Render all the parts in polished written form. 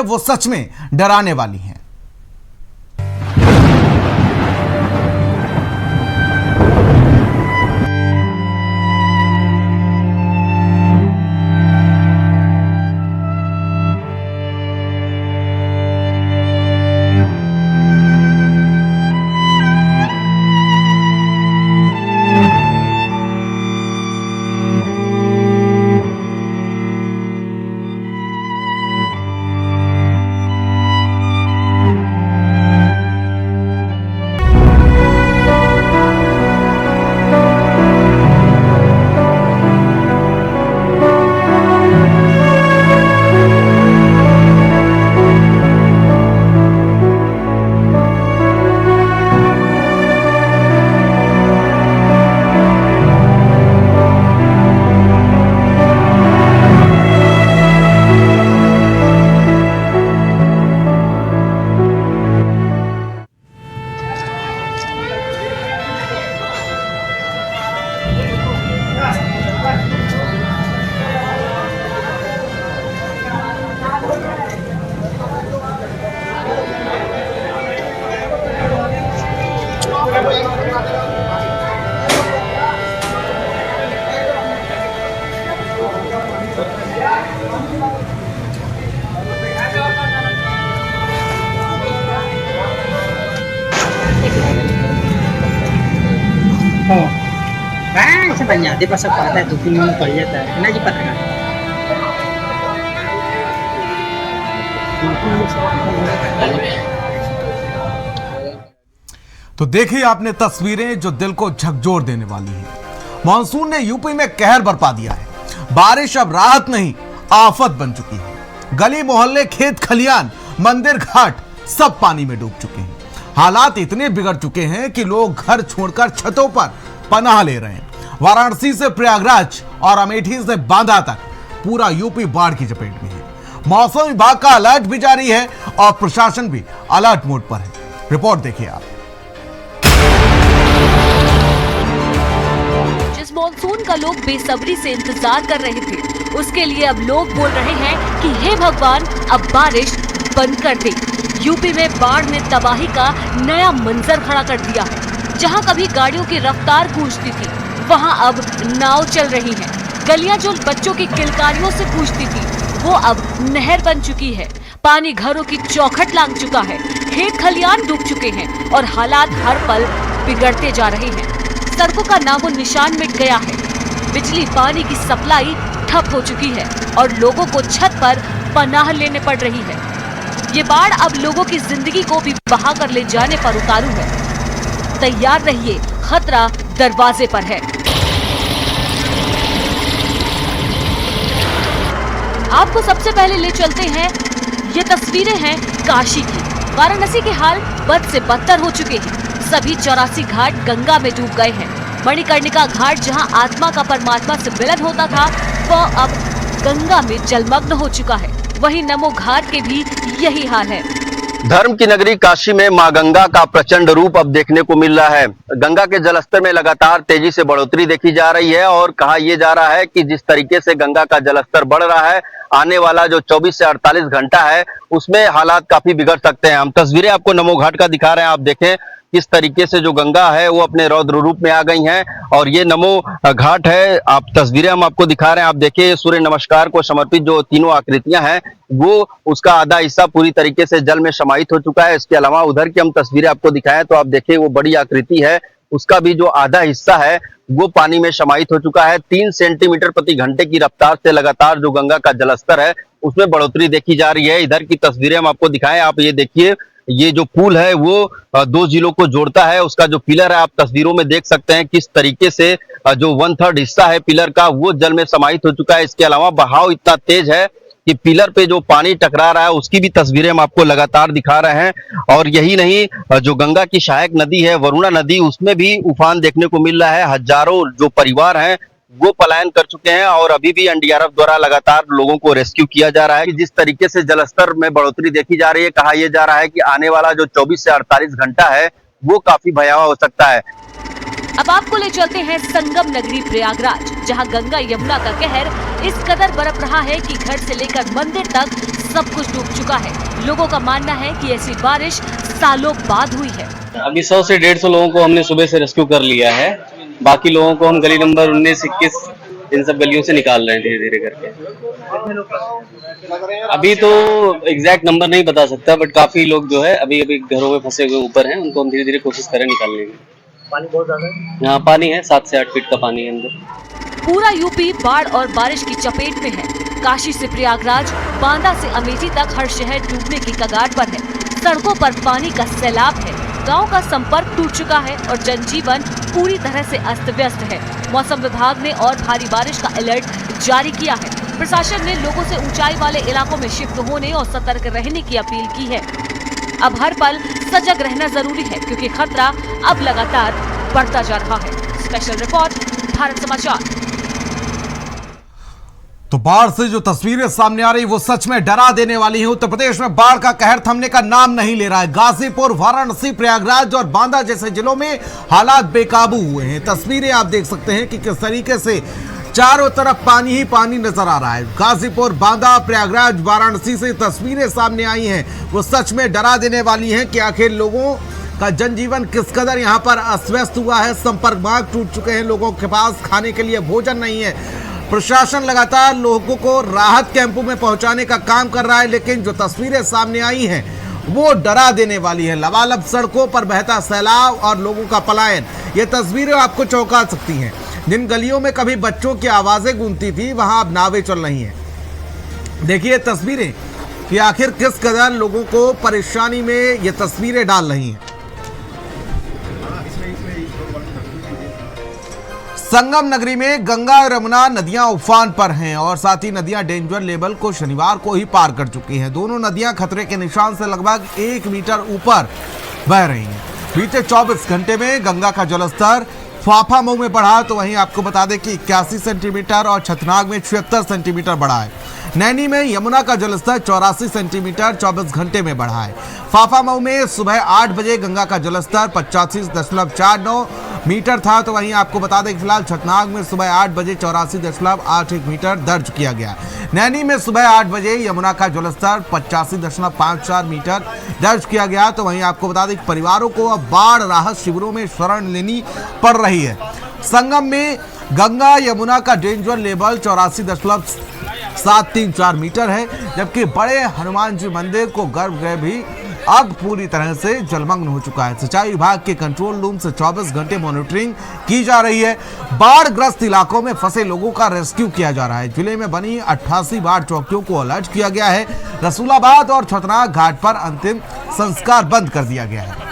वो सच में डराने वाली हैं। Sa kanya, di ba sa pata, ito pinunupalya tayo. Hindi pa tayo. तो देखिए आपने तस्वीरें जो दिल को झकझोर देने वाली हैं। मानसून ने यूपी में कहर बरपा दिया है। बारिश अब राहत नहीं आफत बन चुकी है। गली मोहल्ले, खेत खलियान, मंदिर घाट सब पानी में डूब चुके हैं। हालात इतने बिगड़ चुके हैं कि लोग घर छोड़कर छतों पर पनाह ले रहे हैं। वाराणसी से प्रयागराज और अमेठी से बांदा तक पूरा यूपी बाढ़ की चपेट में है। मौसम विभाग का अलर्ट भी जारी है और प्रशासन भी अलर्ट मोड पर है। रिपोर्ट देखिए आप। जिस मॉनसून का लोग बेसब्री से इंतजार कर रहे थे, उसके लिए अब लोग बोल रहे हैं कि हे भगवान, अब बारिश बंद कर दे। यूपी में बाढ़ ने तबाही का नया मंजर खड़ा कर दिया है। जहां कभी गाड़ियों की रफ्तार गूंजती थी, वहां अब नाव चल रही हैं। गलियां जो बच्चों की किलकारियों से गूंजती थी, वो अब नहर बन चुकी है। पानी घरों की चौखट लांघ चुका है। खेत खलियान डूब चुके हैं और हालात हर पल बिगड़ते जा रहे हैं। सड़कों का नामो निशान मिट गया है। बिजली पानी की सप्लाई ठप हो चुकी है और लोगों को छत पर पनाह लेने पड़ रही है। ये बाढ़ अब लोगों की जिंदगी को भी बहा कर ले जाने पर उतारू है। तैयार रहिए, खतरा दरवाजे पर है। आपको सबसे पहले ले चलते हैं, ये तस्वीरें हैं काशी की। वाराणसी के हाल बद से बदतर हो चुके हैं। सभी 84 घाट गंगा में डूब गए हैं। मणिकर्णिका घाट, जहां आत्मा का परमात्मा से मिलन होता था, वह अब गंगा में जलमग्न हो चुका है। वहीं नमो घाट के भी यही हाल है। धर्म की नगरी काशी में मां गंगा का प्रचंड रूप अब देखने को मिल रहा है। गंगा के जलस्तर में लगातार तेजी से बढ़ोतरी देखी जा रही है और कहा यह जा रहा है कि जिस तरीके से गंगा का जलस्तर बढ़ रहा है, आने वाला जो 24 से 48 घंटा है, उसमें हालात काफी बिगड़ सकते हैं। हम तस्वीरें आपको नमो घाट का दिखा रहे हैं। आप देखें किस तरीके से जो गंगा है वो अपने रौद्र रूप में आ गई हैं और ये नमो घाट है। आप तस्वीरें हम आपको दिखा रहे हैं। आप देखिए सूर्य नमस्कार को समर्पित जो तीनों आकृतियां हैं, वो उसका आधा हिस्सा पूरी तरीके से जल में समाहित हो चुका है। इसके अलावा उधर की हम तस्वीरें आपको दिखाएं तो आप देखिए वो बड़ी आकृति है, उसका भी जो आधा हिस्सा है वो पानी में समाहित हो चुका है। 3 सेंटीमीटर प्रति घंटे की रफ्तार से लगातार जो गंगा का जलस्तर है उसमें बढ़ोतरी देखी जा रही है। इधर की तस्वीरें हम आपको दिखाएं। आप ये देखिए, ये जो पुल है वो 2 जिलों को जोड़ता है। उसका जो पिलर है आप तस्वीरों में देख सकते हैं किस तरीके से जो 1/3 हिस्सा है पिलर का वो जल में समाहित हो चुका है। इसके अलावा बहाव इतना तेज है कि पिलर पे जो पानी टकरा रहा है उसकी भी तस्वीरें हम आपको लगातार दिखा रहे हैं। और यही नहीं, जो गंगा की सहायक नदी है वरुणा नदी, उसमें भी उफान देखने को मिल रहा है। हजारों जो परिवार हैं वो पलायन कर चुके हैं और अभी भी एनडीआरएफ द्वारा लगातार लोगों को रेस्क्यू किया जा रहा है। जिस तरीके से जलस्तर में बढ़ोतरी देखी जा रही है, कहा यह जा रहा है कि आने वाला जो 24 से 48 घंटा है वो काफी भयावह हो सकता है। अब आपको ले चलते हैं संगम नगरी प्रयागराज, जहां गंगा यमुना का कहर इस कदर बरप रहा है कि घर से लेकर मंदिर तक सब कुछ डूब चुका है। लोगों का मानना है कि ऐसी बारिश सालों बाद हुई है। अभी 100 से 150 लोगों को हमने सुबह से रेस्क्यू कर लिया है। बाकी लोगों को हम गली नंबर 19, 21 इन सब गलियों से निकाल रहे हैं धीरे धीरे करके। अभी तो एग्जैक्ट नंबर नहीं बता सकता, बट काफी लोग जो है अभी घरों में फंसे हुए ऊपर हैं, उनको हम धीरे धीरे कोशिश करें निकालने की। पानी बहुत ज्यादा है। यहाँ पानी है, 7 से 8 फीट का पानी है अंदर। पूरा यूपी बाढ़ और बारिश की चपेट में है। काशी से प्रयागराज, बांदा से अमेठी तक हर शहर डूबने की कगार पर है। सड़कों पर पानी का सैलाब है, गांव का संपर्क टूट चुका है और जनजीवन पूरी तरह से अस्त व्यस्त है। मौसम विभाग ने और भारी बारिश का अलर्ट जारी किया है। प्रशासन ने लोगों से ऊंचाई वाले इलाकों में शिफ्ट होने और सतर्क रहने की अपील की है। अब हर पल सजग रहना जरूरी है, क्योंकि खतरा अब लगातार बढ़ता जा रहा है। स्पेशल रिपोर्ट, भारत समाचार। तो बाढ़ से जो तस्वीरें सामने आ रही वो सच में डरा देने वाली है। उत्तर प्रदेश में बाढ़ का कहर थमने का नाम नहीं ले रहा है। गाजीपुर, वाराणसी, प्रयागराज और बांदा जैसे जिलों में हालात बेकाबू हुए हैं। तस्वीरें आप देख सकते हैं कि किस तरीके से चारों तरफ पानी ही पानी नजर आ रहा है। गाजीपुर, बांदा, प्रयागराज, वाराणसी से तस्वीरें सामने आई हैं, वो सच में डरा देने वाली हैं कि आखिर लोगों का जनजीवन किस कदर यहाँ पर अस्त व्यस्त हुआ है। संपर्क मार्ग टूट चुके हैं, लोगों के पास खाने के लिए भोजन नहीं है। प्रशासन लगातार लोगों को राहत कैंपों में पहुंचाने का काम कर रहा है, लेकिन जो तस्वीरें सामने आई हैं वो डरा देने वाली है। लबालब सड़कों पर बहता सैलाब और लोगों का पलायन, ये तस्वीरें आपको चौंका सकती हैं। जिन गलियों में कभी बच्चों की आवाजें गूंजती थी, वहां अब नावें चल रही हैं। देखिए तस्वीरें कि आखिर किस कदर लोगों को परेशानी में ये तस्वीरें डाल रही हैं। संगम नगरी में गंगा और यमुना नदियां उफान पर हैं और साथ ही नदियां डेंजर लेवल को शनिवार को ही पार कर चुकी हैं। दोनों नदियां खतरे के निशान से लगभग 1 मीटर ऊपर बह रही हैं। बीते 24 घंटे में गंगा का जलस्तर फाफामऊ में बढ़ा, तो वहीं आपको बता दें कि 81 सेंटीमीटर और छतनाग में 76 सेंटीमीटर बढ़ा है। नैनी में यमुना का जलस्तर 84 सेंटीमीटर 24 घंटे में बढ़ा है। फाफामऊ में सुबह 8 बजे गंगा का जलस्तर 85.49 मीटर था, तो वहीं आपको बता दें कि फिलहाल छतनाग में सुबह 8 बजे 84.81 मीटर दर्ज किया गया। नैनी में सुबह 8 बजे यमुना का जलस्तर 85.54 मीटर दर्ज किया गया। तो वहीं आपको बता दें कि परिवारों को अब बाढ़ राहत शिविरों में शरण लेनी पड़ रही है। संगम में गंगा यमुना का डेंजर लेवल 84.734 मीटर है, जबकि बड़े हनुमान जी मंदिर को गर्भगृह भी अब पूरी तरह से जलमग्न हो चुका है। सिंचाई विभाग के कंट्रोल रूम से 24 घंटे मॉनिटरिंग की जा रही है। बाढ़ ग्रस्त इलाकों में फंसे लोगों का रेस्क्यू किया जा रहा है। जिले में बनी 88 बाढ़ चौकियों को अलर्ट किया गया है। रसूलाबाद और छतनाग घाट पर अंतिम संस्कार बंद कर दिया गया है।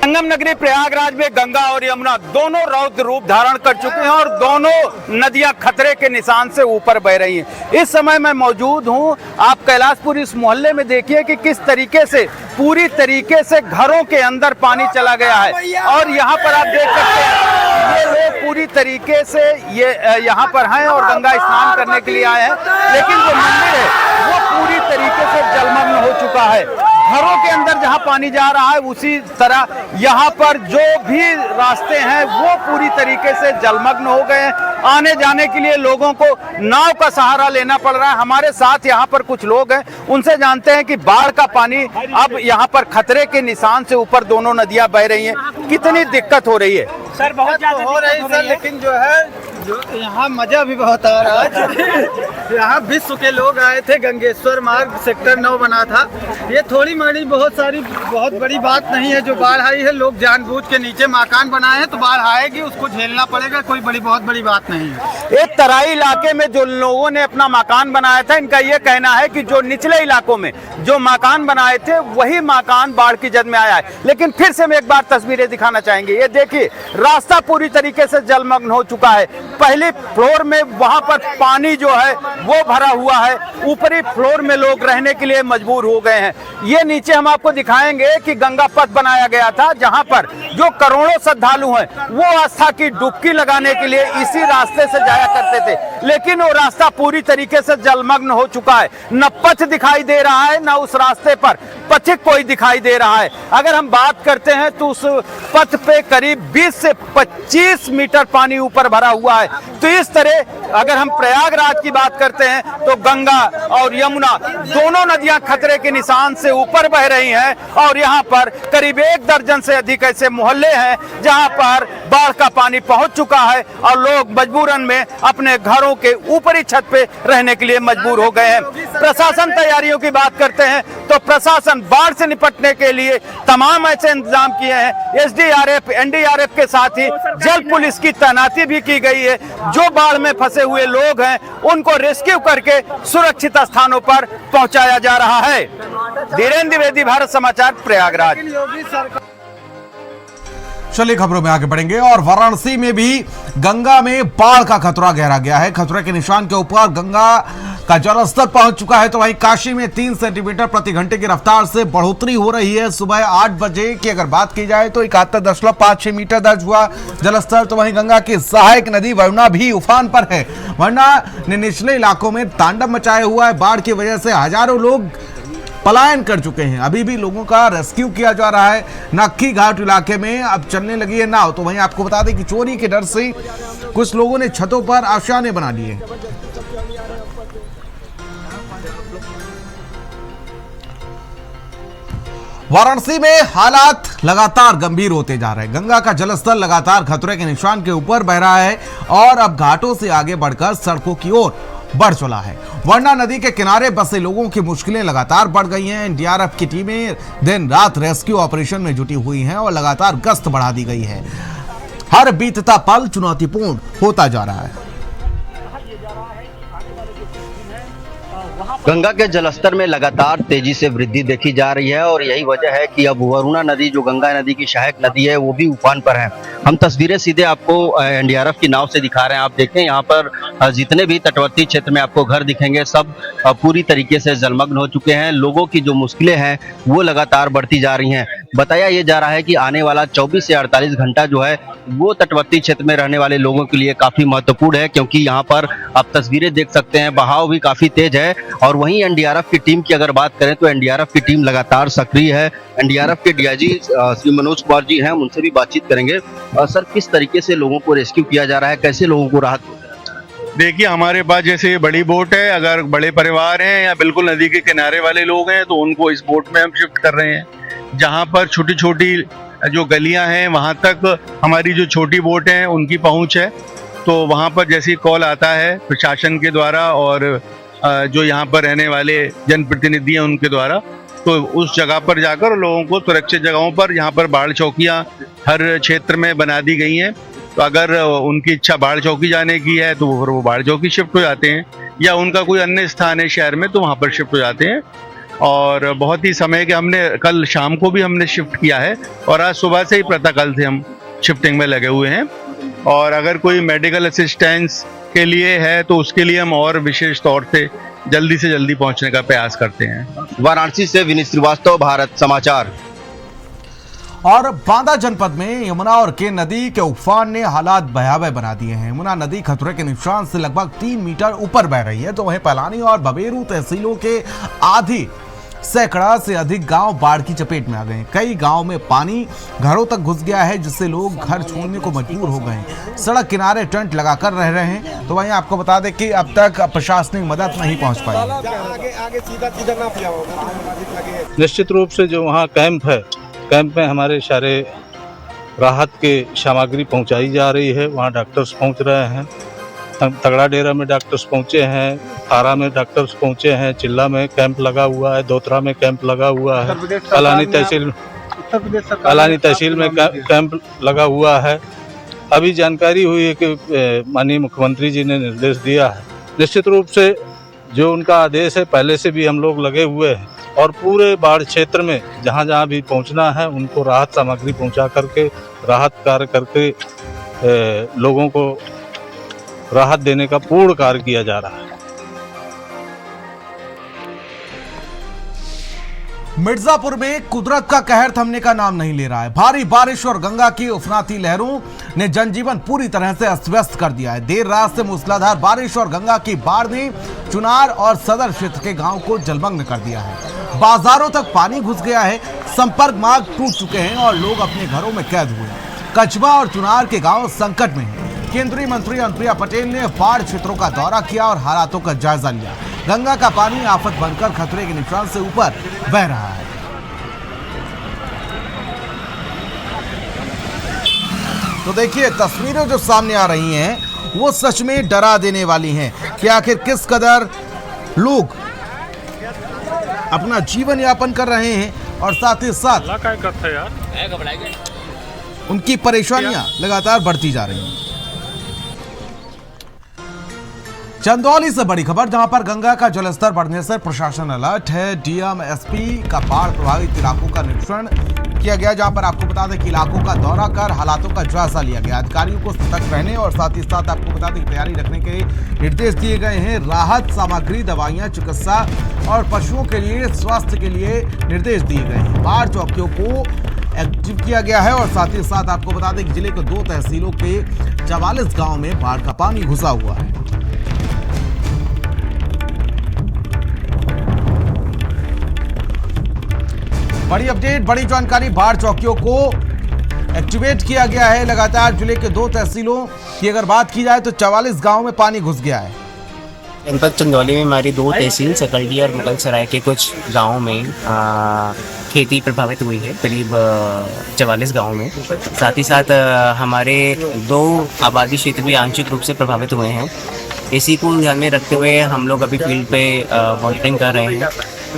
संगम नगरी प्रयागराज में गंगा और यमुना दोनों रौद्र रूप धारण कर चुके हैं और दोनों नदियां खतरे के निशान से ऊपर बह रही हैं। इस समय मैं मौजूद हूं, आप कैलाशपुर इस मोहल्ले में देखिए कि किस तरीके से पूरी तरीके से घरों के अंदर पानी चला गया है। और यहाँ पर आप देख सकते हैं ये लोग पूरी तरीके से ये यहाँ पर हैं और गंगा स्नान करने के लिए आए हैं, लेकिन जो मंदिर है वो पूरी तरीके से जलमग्न हो चुका है। घरों के अंदर जहां पानी जा रहा है, उसी तरह यहाँ पर जो भी रास्ते हैं वो पूरी तरीके से जलमग्न हो गए हैं। आने जाने के लिए लोगों को नाव का सहारा लेना पड़ रहा है। हमारे साथ यहाँ पर कुछ लोग हैं, उनसे जानते हैं कि बाढ़ का पानी अब यहाँ पर खतरे के निशान से ऊपर दोनों नदियां बह रही हैं। कितनी दिक्कत हो रही है? सर बहुत ज्यादा हो रही है सर, लेकिन जो यहाँ मजा भी बहुत आ रहा है। यहाँ विश्व के लोग आए थे, गंगेश्वर मार्ग सेक्टर 9 बना था। ये थोड़ी बड़ी बहुत बड़ी बात नहीं है जो बाढ़ आई है। लोग जानबूझ के नीचे मकान बनाए हैं, तो बाढ़ आएगी उसको झेलना पड़ेगा, कोई बहुत बड़ी बात नहीं है। एक तराई इलाके में जो लोगों ने अपना मकान बनाया था, इनका ये कहना है कि जो निचले इलाकों में जो मकान बनाए थे वही मकान बाढ़ की जद में आया है। लेकिन फिर से हम एक बार तस्वीरें दिखाना चाहेंगे। ये देखिए रास्ता पूरी तरीके से जलमग्न हो चुका है। पहले फ्लोर में वहां पर पानी जो है वो भरा हुआ है, ऊपरी फ्लोर में लोग रहने के लिए मजबूर हो गए हैं। ये नीचे हम आपको दिखाएंगे कि गंगा पथ बनाया गया था, जहां पर जो करोड़ों श्रद्धालु हैं वो आस्था की डुबकी लगाने के लिए इसी रास्ते से जाया करते थे, लेकिन वो रास्ता पूरी तरीके से जलमग्न हो चुका है। न पथ दिखाई दे रहा है, न उस रास्ते पर पथिक कोई दिखाई दे रहा है। अगर हम बात करते हैं तो उस पथ पे करीब 20 से 25 मीटर पानी ऊपर भरा हुआ है। तो इस तरह अगर हम प्रयागराज की बात करते हैं तो गंगा और यमुना दोनों नदियां खतरे के निशान से ऊपर बह रही हैं, और यहाँ पर करीब 1 दर्जन से अधिक ऐसे मोहल्ले हैं जहाँ पर बाढ़ का पानी पहुंच चुका है और लोग मजबूरन में अपने घरों के ऊपरी छत पे रहने के लिए मजबूर हो गए हैं। प्रशासन तैयारियों की बात करते हैं तो प्रशासन बाढ़ से निपटने के लिए तमाम ऐसे इंतजाम किए हैं। एसडीआरएफ, एनडीआरएफ के साथ ही जल पुलिस की तैनाती भी की गई है। जो बाढ़ में फंसे हुए लोग हैं उनको रेस्क्यू करके सुरक्षित स्थानों पर पहुंचाया जा रहा है। धीरेन्द्र द्विवेदी, भारत समाचार, प्रयागराज। चलिए खबरों में आगे बढ़ेंगे और वाराणसी में भी गंगा में बाढ़ का खतरा गहरा गया है। खतरे के निशान के ऊपर गंगा का जलस्तर पहुंच चुका है। तो वहीं काशी में 3 सेंटीमीटर प्रति घंटे की रफ्तार से बढ़ोतरी हो रही है। सुबह 8 बजे की अगर बात की जाए तो 71.56 मीटर दर्ज हुआ जलस्तर। तो वहीं गंगा की सहायक नदी वरुणा भी उफान पर है। वरुणा ने निचले इलाकों में तांडव मचाया हुआ है। बाढ़ की वजह से हजारों लोग पलायन कर चुके हैं। अभी भी लोगों का रेस्क्यू किया जा रहा है। नक्की घाट इलाके में अब चलने लगी है नाव। तो वहीं आपको बता दें कि चोरी के डर से कुछ लोगों ने छतों पर आशाएं बना ली है। वाराणसी में हालात लगातार गंभीर होते जा रहे हैं। गंगा का जलस्तर लगातार खतरे के निशान के ऊपर बह रहा है और अब घाटों से आगे बढ़कर सड़कों की ओर बढ़ चला है। वरुणा नदी के किनारे बसे लोगों की मुश्किलें लगातार बढ़ गई हैं। एनडीआरएफ की टीमें दिन रात रेस्क्यू ऑपरेशन में जुटी हुई हैं और लगातार गश्त बढ़ा दी गई है। हर बीतता पल चुनौतीपूर्ण होता जा रहा है। गंगा के जलस्तर में लगातार तेजी से वृद्धि देखी जा रही है और यही वजह है कि अब वरुणा नदी, जो गंगा नदी की सहायक नदी है, वो भी उफान पर है। हम तस्वीरें सीधे आपको एनडीआरएफ की नाव से दिखा रहे हैं। आप देखें यहाँ पर जितने भी तटवर्ती क्षेत्र में आपको घर दिखेंगे सब पूरी तरीके से जलमग्न हो चुके हैं। लोगों की जो मुश्किलें हैं वो लगातार बढ़ती जा रही हैं। बताया ये जा रहा है कि आने वाला 24 से 48 घंटा जो है वो तटवर्ती क्षेत्र में रहने वाले लोगों के लिए काफी महत्वपूर्ण है, क्योंकि यहाँ पर आप तस्वीरें देख सकते हैं, बहाव भी काफी तेज है। और वहीं एनडीआरएफ की टीम की अगर बात करें तो एनडीआरएफ की टीम लगातार सक्रिय है। एनडीआरएफ के डीआईजी श्री मनोज कुमार जी हैं, उनसे भी बातचीत करेंगे। सर, किस तरीके से लोगों को रेस्क्यू किया जा रहा है, कैसे लोगों को राहत? देखिए, हमारे पास जैसे बड़ी बोट है, अगर बड़े परिवार हैं या बिल्कुल नदी के किनारे वाले लोग हैं तो उनको इस बोट में हम शिफ्ट कर रहे हैं। जहाँ पर छोटी छोटी जो गलियां हैं वहाँ तक हमारी जो छोटी बोट हैं उनकी पहुँच है। तो वहाँ पर जैसे कॉल आता है प्रशासन के द्वारा और जो यहाँ पर रहने वाले जनप्रतिनिधि हैं उनके द्वारा, तो उस जगह पर जाकर लोगों को सुरक्षित जगहों पर, यहाँ पर बाढ़ चौकियाँ हर क्षेत्र में बना दी गई हैं। तो अगर उनकी इच्छा बाढ़ चौकी जाने की है तो फिर वो बाढ़ चौकी शिफ्ट हो जाते हैं, या उनका कोई अन्य स्थान है शहर में तो वहाँ पर शिफ्ट हो जाते हैं। और बहुत ही समय के हमने कल शाम को भी हमने शिफ्ट किया है और आज सुबह से ही प्रातःकाल से हम शिफ्टिंग में लगे हुए हैं। और अगर कोई मेडिकल असिस्टेंस के लिए है तो उसके लिए हम और विशेष तौर से जल्दी पहुंचने का प्रयास करते हैं। वाराणसी से विनीत श्रीवास्तव, भारत समाचार। और बांदा जनपद में यमुना और केन नदी के उफान ने हालात भयावह बना दिए हैं। यमुना नदी खतरे के निशान से लगभग 3 मीटर ऊपर बह रही है। तो वहीं पलानी और बबेरू तहसीलों के आधी सैकड़ा से अधिक गांव बाढ़ की चपेट में आ गए। कई गांव में पानी घरों तक घुस गया है, जिससे लोग घर छोड़ने को मजबूर हो गए। सड़क किनारे टेंट लगाकर रह रहे हैं। तो वहीं आपको बता दें कि अब तक प्रशासनिक मदद नहीं पहुंच पाई। निश्चित रूप से जो वहाँ कैंप है, कैंप में हमारे सारे राहत के सामग्री पहुंचाई जा रही है। वहाँ डॉक्टर्स पहुंच रहे हैं। तगड़ा डेरा में डॉक्टर्स पहुंचे हैं, थारा में डॉक्टर्स पहुंचे हैं, चिल्ला में कैंप लगा हुआ है, दोतरा में कैंप लगा हुआ है, कलानी तहसील में कैंप लगा हुआ है। अभी जानकारी हुई है कि माननीय मुख्यमंत्री जी ने निर्देश दिया है। निश्चित रूप से जो उनका आदेश है, पहले से भी हम लोग लगे हुए हैं और पूरे बाढ़ क्षेत्र में जहाँ जहाँ भी पहुँचना है उनको राहत सामग्री पहुँचा करके, राहत कार्य करके लोगों को राहत देने का पूर्ण कार्य किया जा रहा है। मिर्जापुर में कुदरत का कहर थमने का नाम नहीं ले रहा है। भारी बारिश और गंगा की उफनाती लहरों ने जनजीवन पूरी तरह से अस्त व्यस्त कर दिया है। देर रात से मूसलाधार बारिश और गंगा की बाढ़ ने चुनार और सदर क्षेत्र के गांव को जलमग्न कर दिया है। बाजारों तक पानी घुस गया है, संपर्क मार्ग टूट चुके हैं और लोग अपने घरों में कैद हुए हैं। कचबा और चुनार के गांव संकट में हैं। केंद्रीय मंत्री अनुप्रिया पटेल ने बाढ़ क्षेत्रों का दौरा किया और हालातों का जायजा लिया। गंगा का पानी आफत बनकर खतरे के निशान से ऊपर बह रहा है। तो देखिए, तस्वीरें जो सामने आ रही हैं वो सच में डरा देने वाली हैं कि आखिर किस कदर लोग अपना जीवन यापन कर रहे हैं और साथ ही साथ उनकी परेशानियां लगातार बढ़ती जा रही हैं। चंदौली से बड़ी खबर, जहां पर गंगा का जलस्तर बढ़ने से प्रशासन अलर्ट है। डीएम एसपी का बाढ़ प्रभावित इलाकों का निरीक्षण किया गया, जहां पर आपको बता दें कि इलाकों का दौरा कर हालातों का जायजा लिया गया। अधिकारियों को सतर्क रहने और साथ ही साथ आपको बता दें तैयारी रखने के निर्देश दिए गए हैं। राहत सामग्री, दवाइयां, चिकित्सा और पशुओं के लिए स्वास्थ्य के लिए निर्देश दिए गए हैं। बाढ़ चौकियों को एक्टिव किया गया है और साथ ही साथ आपको बता दें कि जिले के 2 तहसीलों के 44 गाँव में बाढ़ का पानी घुसा हुआ है। बड़ी अपडेट, बड़ी जानकारी, बाढ़ चौकियों को एक्टिवेट किया गया है। लगातार जिले के 2 तहसीलों की अगर बात की जाए तो 44 गांव में पानी घुस गया है। जनपद चंदौली में हमारी 2 तहसील सकल्डी और मुगल सराय के कुछ गाँव में खेती प्रभावित हुई है, करीब 44 गाँव में। साथ ही साथ हमारे 2 आबादी क्षेत्र भी आंशिक रूप से प्रभावित हुए हैं। इसी को ध्यान में रखते हुए हम लोग अभी फील्ड पे मॉनिटरिंग कर रहे हैं।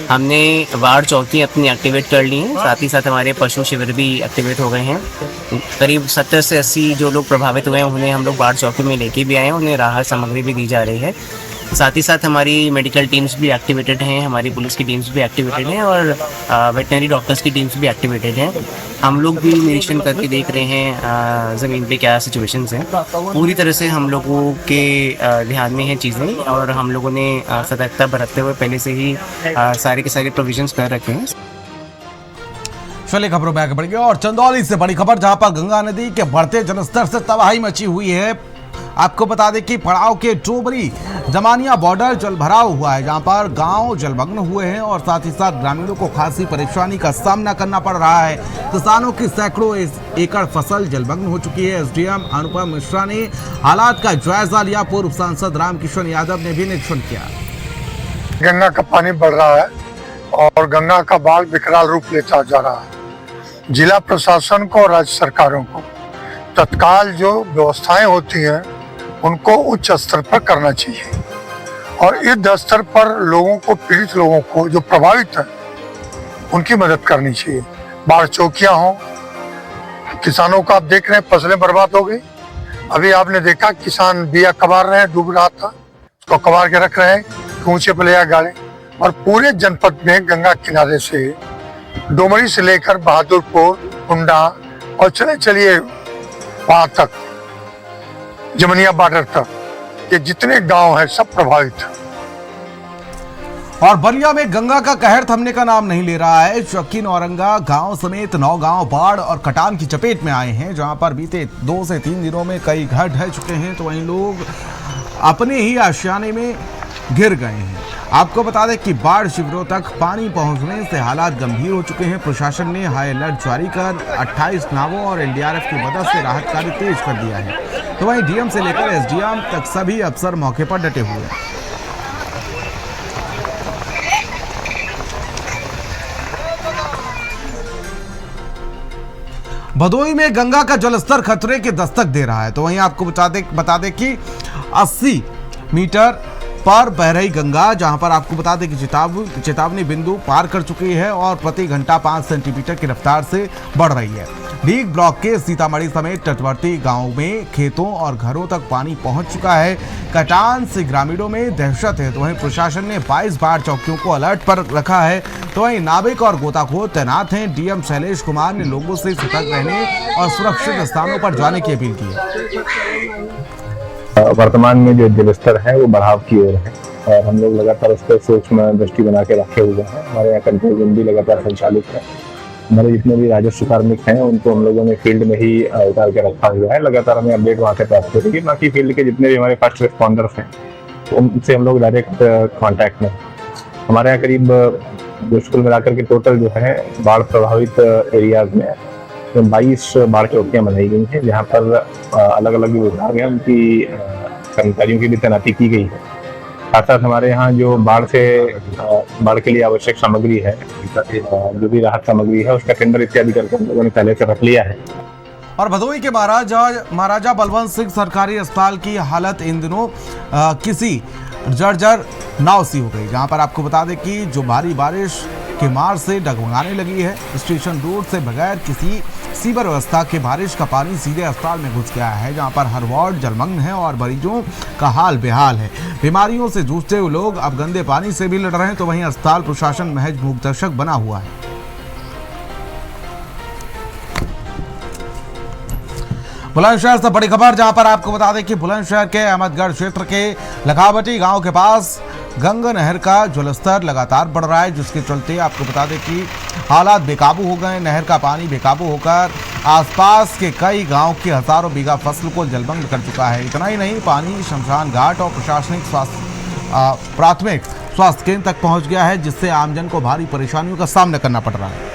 हमने बाढ़ चौकी अपनी एक्टिवेट कर ली हैं, साथ ही साथ हमारे पशु शिविर भी एक्टिवेट हो गए हैं। करीब 70 से 80 जो लोग प्रभावित हुए हैं उन्हें हम लोग बाढ़ चौकी में लेके भी आए हैं, उन्हें राहत सामग्री भी दी जा रही है। साथ ही साथ हमारी मेडिकल टीम्स भी एक्टिवेटेड हैं, हमारी पुलिस की टीम्स भी एक्टिवेटेड हैं और वेटनरी डॉक्टर्स की टीम्स भी एक्टिवेटेड हैं। हम लोग भी निरीक्षण करके देख रहे हैं ज़मीन पे क्या सिचुएशंस हैं। पूरी तरह से हम लोगों के ध्यान में हैं चीज़ें और हम लोगों ने सतर्कता बरतते हुए पहले से ही सारे के सारे प्रोविजंस कर रखे हैं। चलिए खबरों में आगे बढ़ेंगे और चंदौली से बड़ी खबर, जहां पर गंगा नदी के बढ़ते जलस्तर से तबाही मची हुई है। आपको बता दें कि पड़ाव के डोबरी जमानिया बॉर्डर जलभराव हुआ है, जहां पर गांव जलमग्न हुए हैं और साथ ही साथ ग्रामीणों को खासी परेशानी का सामना करना पड़ रहा है। किसानों की सैकड़ों एकड़ फसल जलमग्न हो चुकी है। एसडीएम अनुपम मिश्रा ने हालात का जायजा लिया। पूर्व सांसद रामकिशन यादव ने भी निरीक्षण किया। गंगा का पानी बढ़ रहा है और गंगा का बाढ़ विकराल रूप लेता जा रहा है। जिला प्रशासन को और राज्य सरकारों को तत्काल जो व्यवस्थाएं होती हैं उनको उच्च स्तर पर करना चाहिए और इस स्तर पर लोगों को, पीड़ित लोगों को जो प्रभावित हैं उनकी मदद करनी चाहिए। बाढ़ चौकियां हों, किसानों का आप देख रहे हैं फसलें बर्बाद हो गई। अभी आपने देखा किसान बिया कबार रहे हैं, डूब रहा था, उसको कबार के रख रहे हैं, ऊंचे पर ले जा गाड़े। और पूरे जनपद में गंगा किनारे से डोमरी से लेकर बहादुरपुर, कुंडा और चलिए वहां तक जमनिया बॉर्डर तक ये जितने गांव हैं सब प्रभावित हैं। और बलिया में गंगा का कहर थमने का नाम नहीं ले रहा है। शकीन औरंगा गांव समेत 9 गांव बाढ़ और कटान की चपेट में आए हैं, जहां पर बीते 2 से 3 दिनों में कई घर ढह चुके हैं तो वहीं लोग अपने ही आशियाने में घिर गए हैं। आपको बता दें कि बाढ़ शिविरों तक पानी पहुंचने से हालात गंभीर हो चुके हैं। प्रशासन ने हाई अलर्ट जारी कर 28 नावों और एनडीआरएफ की मदद से राहत कार्य तेज कर दिया है। तो वहीं डीएम से लेकर एसडीएम तक सभी अफसर मौके पर डटे हुए हैं। भदोही में गंगा का जलस्तर खतरे के दस्तक दे रहा है। तो वहीं आपको बता दें कि 80 मीटर पर बह रही गंगा, जहां पर आपको बता दें कि चेतावनी बिंदु पार कर चुकी है और प्रति घंटा 5 सेंटीमीटर की रफ्तार से बढ़ रही है। ढीक ब्लॉक के सीतामढ़ी समेत तटवर्ती गांवों में खेतों और घरों तक पानी पहुंच चुका है। कटान से ग्रामीणों में दहशत है। तो वहीं प्रशासन ने 22 बाढ़ चौकियों को अलर्ट पर रखा है। तो वहीं नाविक और गोताखोर तैनात हैं। डीएम शैलेश कुमार ने लोगों से सतर्क रहने और सुरक्षित स्थानों पर जाने की अपील की है। वर्तमान में जो जलस्तर है वो बढ़ाव की ओर है और हम लोग लगातार उस पर सूक्ष्म दृष्टि बना के रखे हुए हैं। हमारे यहाँ कंट्रोल रूम भी लगातार संचालित है। हमारे जितने भी राजस्व कार्मिक हैं उनको हम लोगों ने फील्ड में ही उतार के रखा हुआ है। लगातार हमें अपडेट वहाँ से प्राप्त हो रही है। बाकी फील्ड के जितने भी हमारे फर्स्ट रिस्पॉन्डर्स हैं उनसे हम लोग डायरेक्ट कांटेक्ट में। हमारे यहाँ करीब जो कुल मिलाकर के टोटल जो है बाढ़ प्रभावित एरियाज में 22 बाढ़ चौकियाँ बनाई गई हैं, जहाँ पर अलग अलग विभाग हैं उनकी कर्मचारियों की भी तैनाती की गई है। साथ साथ हमारे यहाँ जो बाढ़ के लिए आवश्यक सामग्री है, जो भी राहत सामग्री है, उसका टेंडर इत्यादि करके हम लोगों ने पहले से रख लिया है। और भदोही के महाराजा बलवंत सिंह सरकारी अस्पताल की हालत इन दिनों किसी जर्जर नाव सी हो गई, जहां पर आपको बता दें कि जो भारी बारिश के मार से डगमगाने लगी है। स्टेशन रोड से बगैर किसी सीवर व्यवस्था के बारिश का पानी सीधे अस्पताल में घुस गया है, जहां पर हर वार्ड जलमग्न है और मरीजों का हाल बेहाल है। बीमारियों से जूझते हुए लोग अब गंदे पानी से भी लड़ रहे हैं, तो वहीं अस्पताल प्रशासन महज मूकदर्शक बना हुआ है। बुलंदशहर से बड़ी खबर, जहां पर आपको बता दें कि बुलंदशहर के अहमदगढ़ क्षेत्र के लखावटी गांव के पास गंगा नहर का जलस्तर लगातार बढ़ रहा है, जिसके चलते आपको बता दें कि हालात बेकाबू हो गए। नहर का पानी बेकाबू होकर आसपास के कई गांव की हजारों बीघा फसल को जलमग्न कर चुका है। इतना ही नहीं, पानी शमशान घाट और प्राथमिक स्वास्थ्य केंद्र तक पहुंच गया है, जिससे आमजन को भारी परेशानियों का सामना करना पड़ रहा है।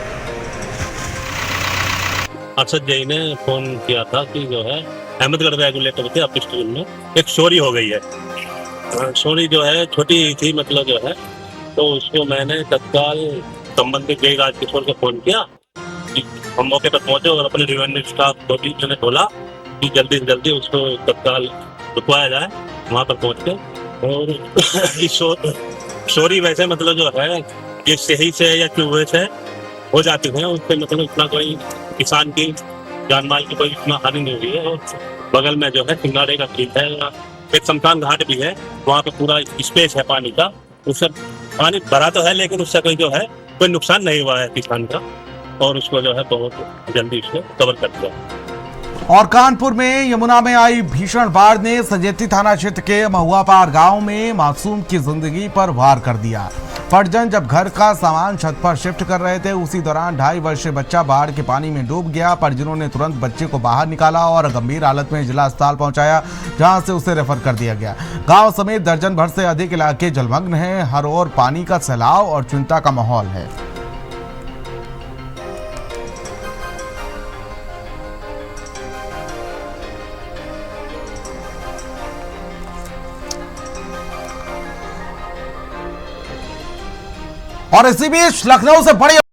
अरशद जई ने फोन किया था कि जो है अहमदगढ़ रेगुलेटर के ऑफिस में एक चोरी हो गई है। चोरी जो है छोटी थी, मतलब जो है, तो उसको मैंने तत्काल संबंधित जय राजकिशोर को फोन किया। हम मौके पर पहुंचे और अपने रेवेन्यू स्टाफ को भी मैंने बोला कि जल्दी से जल्दी उसको तत्काल रुकवाया जाए वहाँ पर पहुँच के। और चोरी वैसे मतलब जो है ये सही से या चूहे से हो जाती है, उससे मतलब इतना कोई किसान की जान माल की कोई इतना हानि नहीं हुई है। और बगल में जो है सिंगाड़े का खेत है, एक शमशान घाट भी है, वहाँ पे पूरा स्पेस है पानी का। उससे पानी भरा तो है लेकिन उससे कोई जो है कोई नुकसान नहीं हुआ है किसान का, और उसको जो है बहुत जल्दी उसको कवर कर दिया। और कानपुर में यमुना में आई भीषण बाढ़ ने सजेती थाना क्षेत्र के महुआपार गांव में मासूम की जिंदगी पर वार कर दिया। परिजन जब घर का सामान छत पर शिफ्ट कर रहे थे, उसी दौरान 2.5 वर्षीय बच्चा बाढ़ के पानी में डूब गया। परिजनों ने तुरंत बच्चे को बाहर निकाला और गंभीर हालत में जिला अस्पताल पहुंचाया, जहां से उसे रेफर कर दिया गया। गांव समेत दर्जन भर से अधिक इलाके जलमग्न हैं। हर ओर पानी का सैलाब और चिंता का माहौल है। और इसी बीच लखनऊ से बड़ी